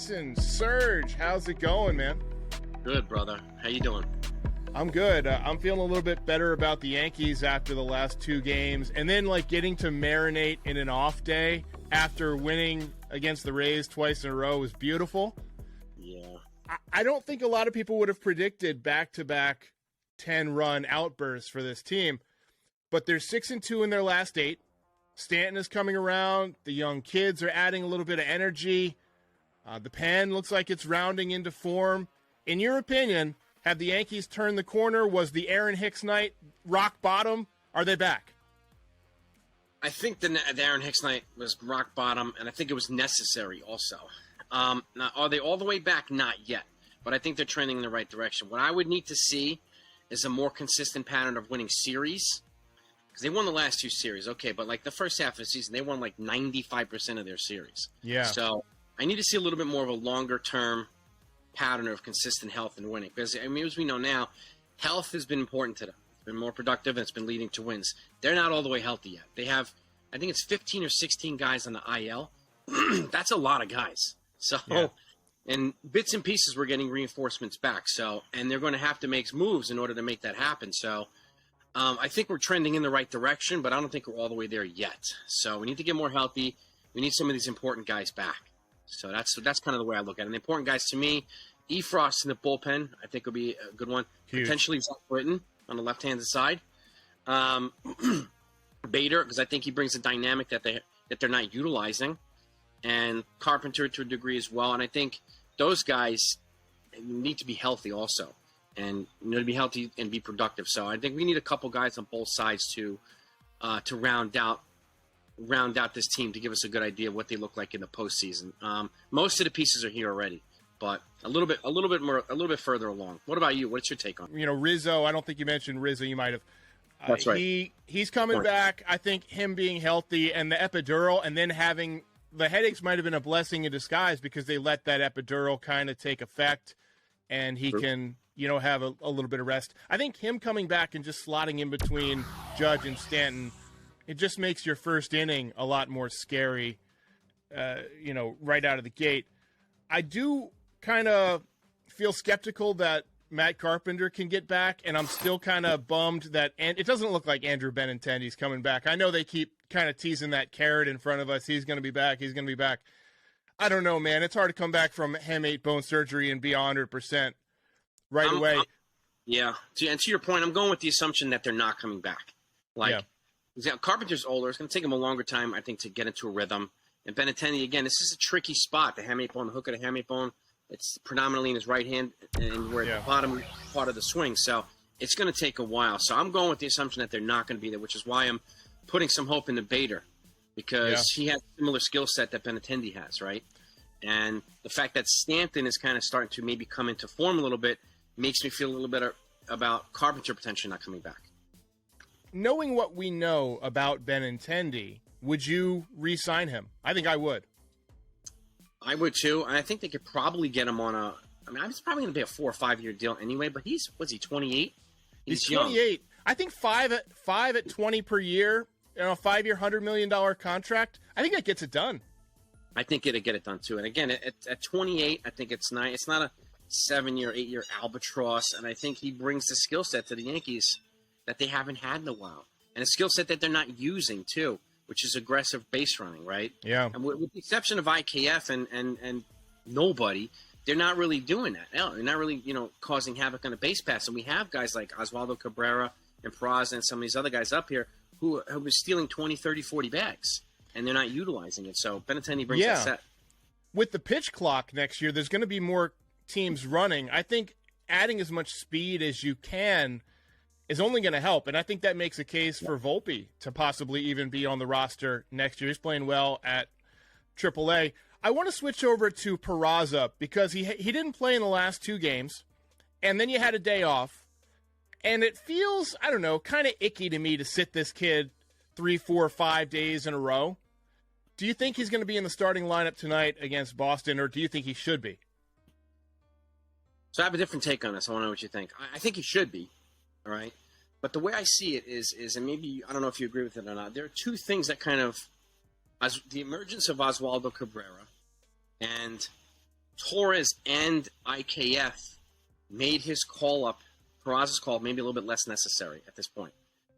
Jason Cerge. How's it going, man? Good, brother. How you doing? I'm good. I'm feeling a little bit better about the Yankees after the last two games. And then, getting to marinate in an off day after winning against the Rays twice in a row was beautiful. Yeah. I don't think a lot of people would have predicted back-to-back 10-run outbursts for this team. But they're 6-2 in their last 8. Stanton is coming around. The young kids are adding a little bit of energy. The pen looks like it's rounding into form. In your opinion, have the Yankees turned the corner? Was the Aaron Hicks night rock bottom? Are they back? I think the Aaron Hicks night was rock bottom, and I think it was necessary also. Now, are they all the way back? Not yet. But I think they're trending in the right direction. What I would need to see is a more consistent pattern of winning series. Because they won the last 2 series. Okay, but the first half of the season, they won 95% of their series. Yeah. So I need to see a little bit more of a longer-term pattern of consistent health and winning. Because, as we know now, health has been important to them. It's been more productive, and it's been leading to wins. They're not all the way healthy yet. They have, I think it's 15 or 16 guys on the IL. That's a lot of guys. So, yeah. And bits and pieces, we're getting reinforcements back. So, and they're going to have to make moves in order to make that happen. So, I think we're trending in the right direction, but I don't think we're all the way there yet. So we need to get more healthy. We need some of these important guys back. So that's kind of the way I look at it. And the important guys to me, Frost in the bullpen, I think will be a good one. Huge. Potentially Zach Britton on the left-handed side. Bader, because I think he brings a dynamic that they're not utilizing. And Carpenter to a degree as well. And I think those guys need to be healthy also. And to be healthy and be productive. So I think we need a couple guys on both sides to round out this team to give us a good idea of what they look like in the postseason. Most of the pieces are here already, but a little bit further along. What about you? What's your take on it? Rizzo? I don't think you mentioned Rizzo. You might have. That's right. He's coming back. I think him being healthy and the epidural, and then having the headaches might have been a blessing in disguise because they let that epidural kind of take effect, and he can have a little bit of rest. I think him coming back and just slotting in between Judge and Stanton, it just makes your first inning a lot more scary, right out of the gate. I do kind of feel skeptical that Matt Carpenter can get back, and I'm still kind of bummed that it doesn't look like Andrew Benintendi's coming back. I know they keep kind of teasing that carrot in front of us. He's going to be back. He's going to be back. I don't know, man. It's hard to come back from hem-8 bone surgery and be 100%. Right away. Yeah. And to your point, I'm going with the assumption that they're not coming back. Carpenter's older. It's going to take him a longer time, I think, to get into a rhythm. And Benintendi, again, this is a tricky spot. The ham-8 bone, the hook of the ham-8 bone, it's predominantly in his right hand and we're at the bottom part of the swing. So it's going to take a while. So I'm going with the assumption that they're not going to be there, which is why I'm putting some hope in the Bader because he has a similar skill set that Benintendi has, right? And the fact that Stanton is kind of starting to maybe come into form a little bit makes me feel a little better about Carpenter potentially not coming back. Knowing what we know about Benintendi, would you re-sign him? I think I would. I would too. And I think they could probably get him on I was probably going to be a 4 or 5 year deal anyway, but what's he, 28? He's 28. Young. I think 5 at 20 per year, a 5-year, $100 million contract. I think that gets it done. I think it'll get it done too. And again, at 28, I think it's nice. It's not a 7-year, 8-year albatross, and I think he brings the skill set to the Yankees that they haven't had in a while, and a skill set that they're not using too, which is aggressive base running, right? Yeah. And with the exception of IKF and nobody, they're not really doing that. No, they're not really causing havoc on the base pass, and we have guys like Oswaldo Cabrera and Peraza and some of these other guys up here who are stealing 20, 30, 40 bags, and they're not utilizing it. So Benintendi brings that set. With the pitch clock next year, there's going to be more teams running. I think adding as much speed as you can is only going to help, and I think that makes a case for Volpe to possibly even be on the roster next year. He's playing well at AAA. I want to switch over to Peraza because he didn't play in the last 2 games, and then you had a day off, and it feels, I don't know, kind of icky to me to sit this kid 3, 4, 5 days in a row. Do you think he's going to be in the starting lineup tonight against Boston, or do you think he should be? So I have a different take on this. I want to know what you think. I think he should be, all right? But the way I see it is, and maybe, I don't know if you agree with it or not, there are 2 things that kind of, as the emergence of Oswaldo Cabrera and Torres and IKF made his call up, Peraza's call, maybe a little bit less necessary at this point.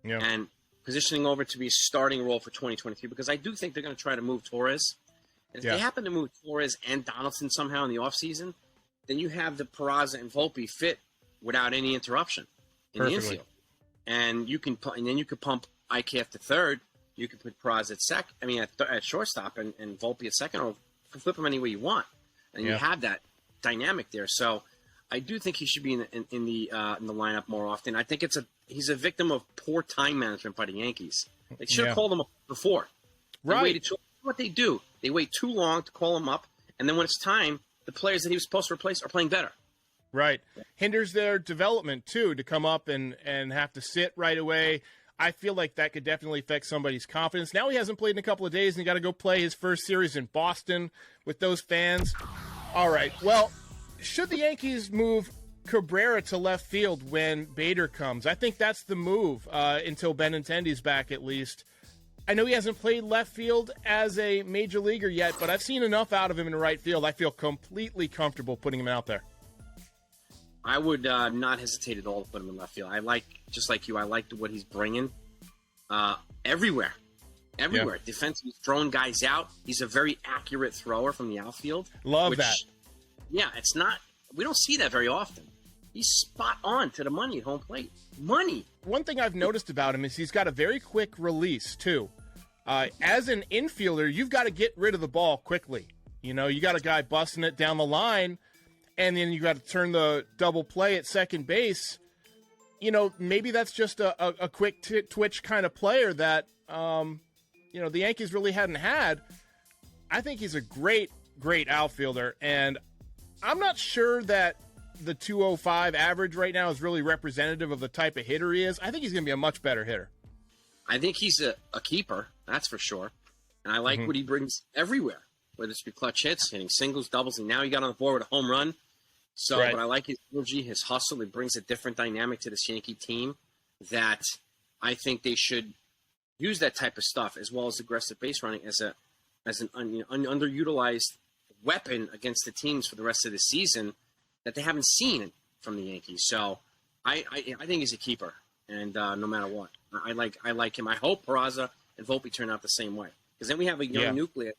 Yeah. And positioning over to be a starting role for 2023, because I do think they're going to try to move Torres. And if they happen to move Torres and Donaldson somehow in the offseason, then you have the Peraza and Volpe fit without any interruption in the infield. And you can and then you could pump IKF to third. You could put Peraza at shortstop and Volpe at second, or flip them any way you want. And you have that dynamic there. So I do think he should be in the lineup more often. I think he's a victim of poor time management by the Yankees. They should have called him up before. They waited what they do. They wait too long to call him up, and then when it's time, the players that he was supposed to replace are playing better. Right. Hinders their development, too, to come up and have to sit right away. I feel like that could definitely affect somebody's confidence. Now he hasn't played in a couple of days, and he got to go play his first series in Boston with those fans. All right. Well, should the Yankees move Cabrera to left field when Bader comes? I think that's the move until Benintendi's back, at least. I know he hasn't played left field as a major leaguer yet, but I've seen enough out of him in right field. I feel completely comfortable putting him out there. I would not hesitate at all to put him in left field. Just like you, I like what he's bringing everywhere. Yeah. Defensive, he's throwing guys out. He's a very accurate thrower from the outfield. Love that. Yeah, we don't see that very often. He's spot on to the money at home plate. Money. One thing I've noticed about him is he's got a very quick release, too. As an infielder, you've got to get rid of the ball quickly. You know, you got a guy busting it down the line, and then you got to turn the double play at second base. You know, maybe that's just a quick twitch kind of player that, the Yankees really hadn't had. I think he's a great, great outfielder, and I'm not sure that the 205 average right now is really representative of the type of hitter he is. I think he's going to be a much better hitter. I think he's a keeper, that's for sure. And I like what he brings everywhere, whether it's be clutch hits, hitting singles, doubles, and now he got on the board with a home run. So, But I like his energy, his hustle. It brings a different dynamic to this Yankee team that I think they should use that type of stuff, as well as aggressive base running, as an underutilized weapon against the teams for the rest of the season that they haven't seen from the Yankees. So I think he's a keeper, and no matter what, I like him. I hope Peraza and Volpe turn out the same way, because then we have a young nucleus,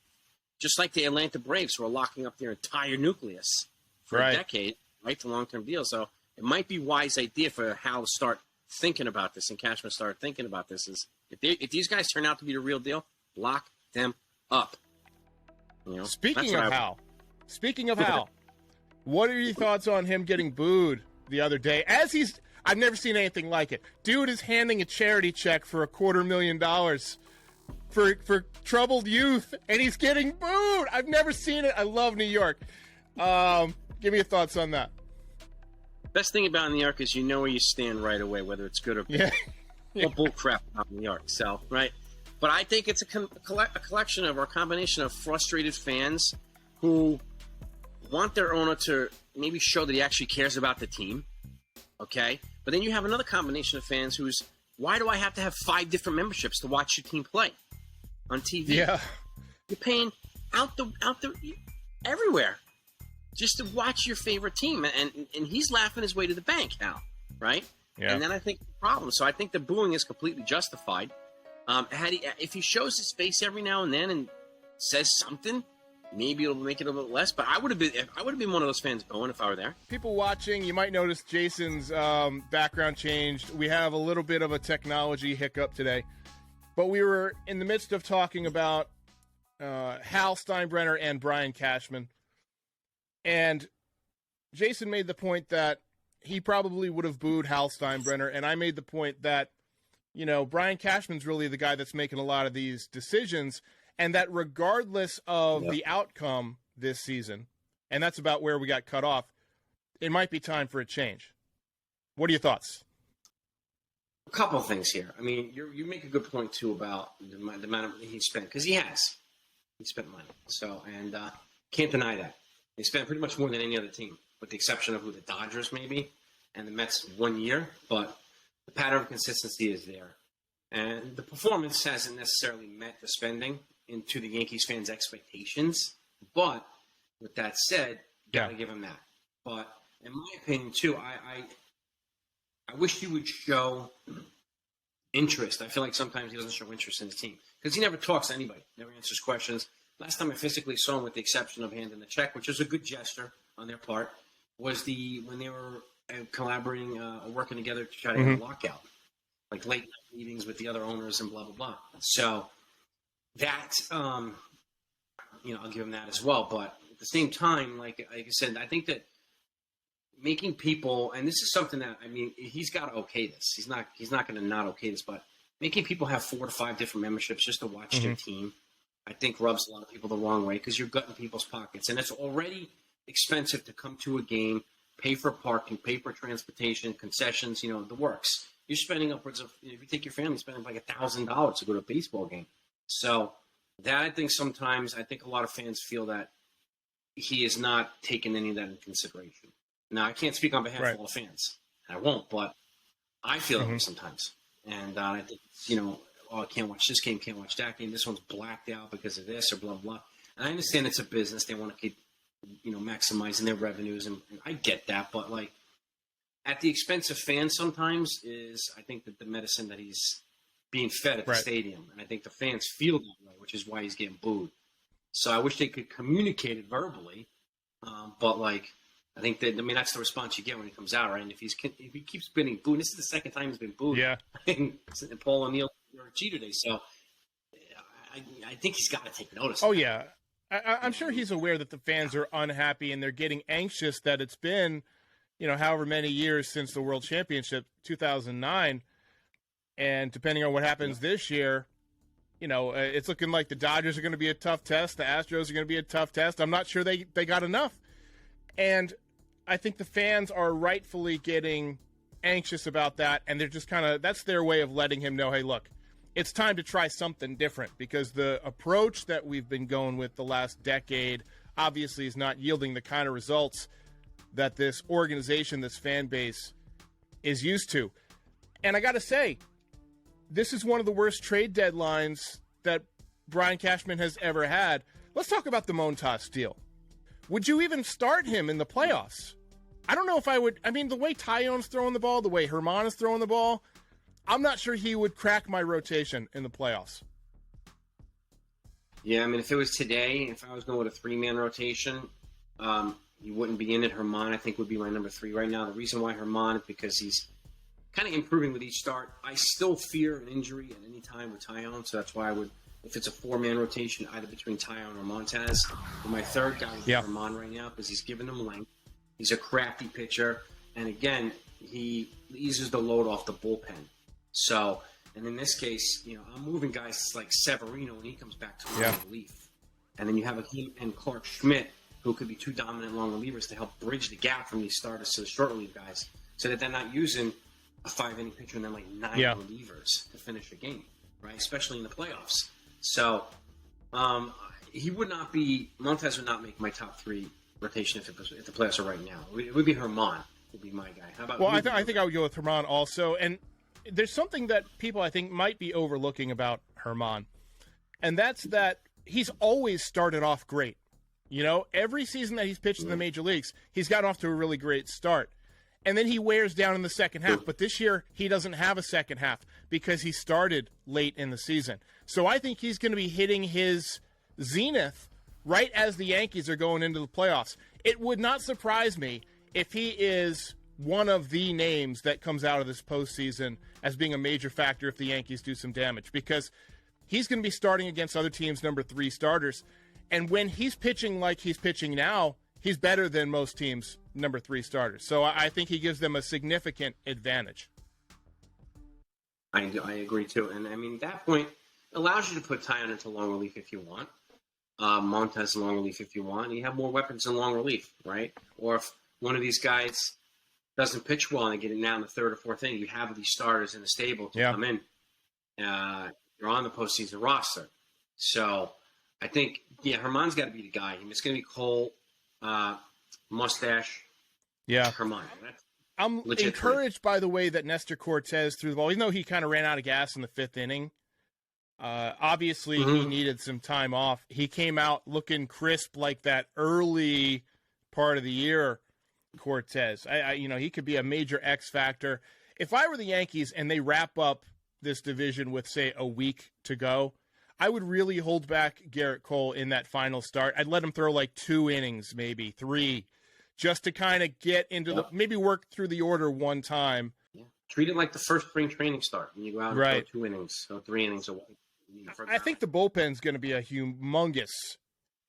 just like the Atlanta Braves, who are locking up their entire nucleus for a decade, right, to long-term deals. So it might be a wise idea for Hal to start thinking about this, and Cashman start thinking about this. Is if these guys turn out to be the real deal, lock them up. You know, Speaking of Hal, what are your thoughts on him getting booed the other day? I've never seen anything like it. Dude is handing a charity check for $250,000 for troubled youth, and he's getting booed. I've never seen it. I love New York. Give me your thoughts on that. Best thing about New York is you know where you stand right away, whether it's good or bad. Yeah. Bull crap about New York. So, right. But I think it's a collection of, or a combination of frustrated fans who want their owner to maybe show that he actually cares about the team, okay? But then you have another combination of fans who's, why do I have to have 5 different memberships to watch your team play on TV? Yeah. You're paying out the everywhere just to watch your favorite team. And he's laughing his way to the bank now, right? Yeah. And then I think the problem. So I think the booing is completely justified. If he shows his face every now and then and says something, maybe it'll make it a little less. But I would have been one of those fans going if I were there. People watching, you might notice Jason's background changed. We have a little bit of a technology hiccup today, but we were in the midst of talking about Hal Steinbrenner and Brian Cashman, and Jason made the point that he probably would have booed Hal Steinbrenner, and I made the point that, you know, Brian Cashman's really the guy that's making a lot of these decisions, and that regardless of the outcome this season, and that's about where we got cut off, it might be time for a change. What are your thoughts? A couple of things here. I mean, you make a good point, too, about the amount of money he spent, because he has. He spent money. So, and can't deny that. He spent pretty much more than any other team, with the exception of the Dodgers, maybe, and the Mets 1 year, but the pattern of consistency is there. And the performance hasn't necessarily met the spending into the Yankees fans' expectations. But with that said, Yeah. Gotta give him that. But in my opinion, too, I wish he would show interest. I feel like sometimes he doesn't show interest in his team because he never talks to anybody, never answers questions. Last time I physically saw him, with the exception of handing the check, which was a good gesture on their part, was when they were collaborating, working together to try to have a lockout, like late night meetings with the other owners and blah blah blah. So that, I'll give him that as well. But at the same time, like I said, I think that making people, and this is something that, I mean, he's got to okay this. He's not going to not okay this, but making people have 4 to 5 different memberships just to watch their team, I think rubs a lot of people the wrong way because you're gutting people's pockets. And it's already expensive to come to a game, pay for parking, pay for transportation, concessions, the works. You're spending upwards of, if you take your family, spending like $1,000 to go to a baseball game. So that, I think a lot of fans feel that he is not taking any of that into consideration. Now, I can't speak on behalf of all fans. I won't, but I feel that way sometimes. And I think, I can't watch this game, can't watch that game. This one's blacked out because of this or blah, blah. And I understand it's a business. They want to keep, maximizing their revenues. And I get that. But, like, at the expense of fans sometimes is, I think, that the medicine that he's being fed at the stadium. And I think the fans feel that way, which is why he's getting booed. So I wish they could communicate it verbally. But, like, I think that's the response you get when he comes out, right? And if he keeps getting booed, this is the second time he's been booed. Yeah. And Paul O'Neill or Jeter Day. So I think he's got to take notice. Oh, yeah. I'm sure he's aware that the fans are unhappy and they're getting anxious that it's been, however many years since the World Championship, 2009. And depending on what happens this year, it's looking like the Dodgers are going to be a tough test. The Astros are going to be a tough test. I'm not sure they got enough. And I think the fans are rightfully getting anxious about that, and they're just that's their way of letting him know, hey, look, it's time to try something different because the approach that we've been going with the last decade obviously is not yielding the kind of results that this organization, this fan base is used to. And I got to say, this is one of the worst trade deadlines that Brian Cashman has ever had. Let's talk about the Montas deal. Would you even start him in the playoffs? I don't know if I would. I mean, the way Tyone's throwing the ball, the way Herman is throwing the ball, I'm not sure he would crack my rotation in the playoffs. Yeah, I mean, if it was today, if I was going with a 3-man rotation, you wouldn't be in it. Herman, I think, would be my number 3 right now. The reason why Herman is because he's kind of improving with each start. I still fear an injury at any time with Tyone, so that's why I would, if it's a 4-man rotation, either between Tyone or Montez. But my third guy is Herman right now because he's giving them length. He's a crafty pitcher. And again, he eases the load off the bullpen. So, and in this case, I'm moving guys like Severino when he comes back to long relief. And then you have him and Clark Schmidt, who could be 2 dominant long relievers to help bridge the gap from these starters to the short relief guys so that they're not using a 5-inning pitcher and then like 9 relievers to finish a game, right? Especially in the playoffs. So, Montez would not make my top 3 rotation if the playoffs are right now. It would be Herman would be my guy. How about you? I think I would go with Herman also. And there's something that people I think might be overlooking about Herman, and that's that he's always started off great. Every season that he's pitched in the major leagues, he's gotten off to a really great start. And then he wears down in the second half. But this year, he doesn't have a second half because he started late in the season. So I think he's going to be hitting his zenith right as the Yankees are going into the playoffs. It would not surprise me if he is one of the names that comes out of this postseason as being a major factor if the Yankees do some damage, because he's going to be starting against other teams' number 3 starters. And when he's pitching like he's pitching now, he's better than most teams' number 3 starters. So I think he gives them a significant advantage. I agree, too. And, I mean, that point allows you to put Tyon into long relief if you want. Montez in long relief if you want. You have more weapons in long relief, right? Or if one of these guys doesn't pitch well and they get it now in the 3rd or 4th inning, you have these starters in the stable to come in. You're on the postseason roster. So I think, Herman's got to be the guy. It's going to be Cole, Mustache, Herman. I'm encouraged by the way that Nestor Cortez threw the ball. Even though he kind of ran out of gas in the 5th inning, obviously he needed some time off. He came out looking crisp like that early part of the year, Cortez. He could be a major X factor. If I were the Yankees and they wrap up this division with, say, a week to go, I would really hold back Garrett Cole in that final start. I'd let him throw like 2 innings, maybe 3, just to kind of get into maybe work through the order one time. Yeah. Treat it like the first spring training start when you go out and throw 2 innings, so 3 innings away. I think the bullpen's going to be a humongous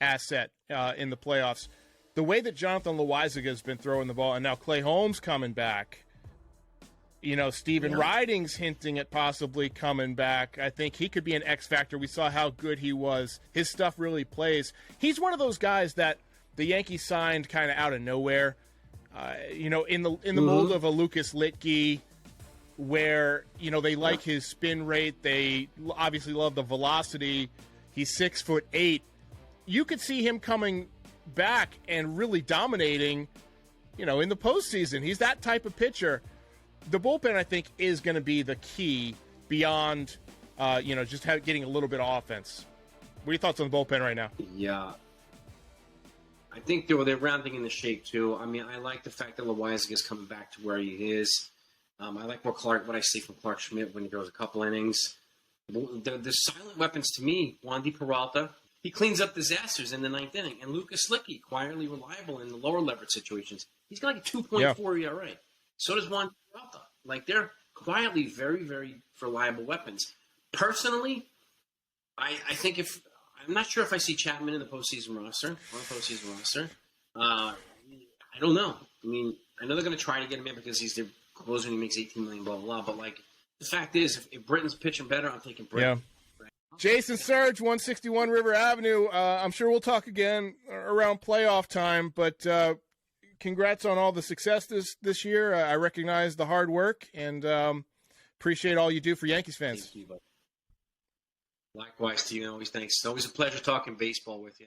asset in the playoffs. The way that Jonathan Loaizaga has been throwing the ball, and now Clay Holmes coming back, Steven Riding's hinting at possibly coming back. I think he could be an X factor. We saw how good he was. His stuff really plays. He's one of those guys that the Yankees signed kind of out of nowhere. In the mold of a Lucas Litke, where they like his spin rate. They obviously love the velocity. He's 6'8". You could see him coming back and really dominating, in the postseason. He's that type of pitcher. The bullpen, I think, is going to be the key beyond, just getting a little bit of offense. What are your thoughts on the bullpen right now? Yeah. I think they're rounding in the shape, too. I mean, I like the fact that Loaizaga is coming back to where he is. I like what I see from Clark Schmidt when he goes a couple innings. The silent weapons to me, Wandy Peralta, he cleans up disasters in the 9th inning. And Lucas Litke, quietly reliable in the lower leverage situations. He's got like a 2.4 ERA. So does Wandy Peralta. Like, they're quietly very, very reliable weapons. Personally, I think I'm not sure if I see Chapman in the postseason roster. I don't know. I mean, I know they're going to try to get him in because he's their closer and he makes $18 million, blah, blah, blah. But, like, the fact is, if Britton's pitching better, I'm taking Britton. Yeah. Jason Cerge, 161 River Avenue. I'm sure we'll talk again around playoff time, but congrats on all the success this year. I recognize the hard work and appreciate all you do for Yankees fans. Thank you, buddy. Likewise to you. Always thanks. It's always a pleasure talking baseball with you.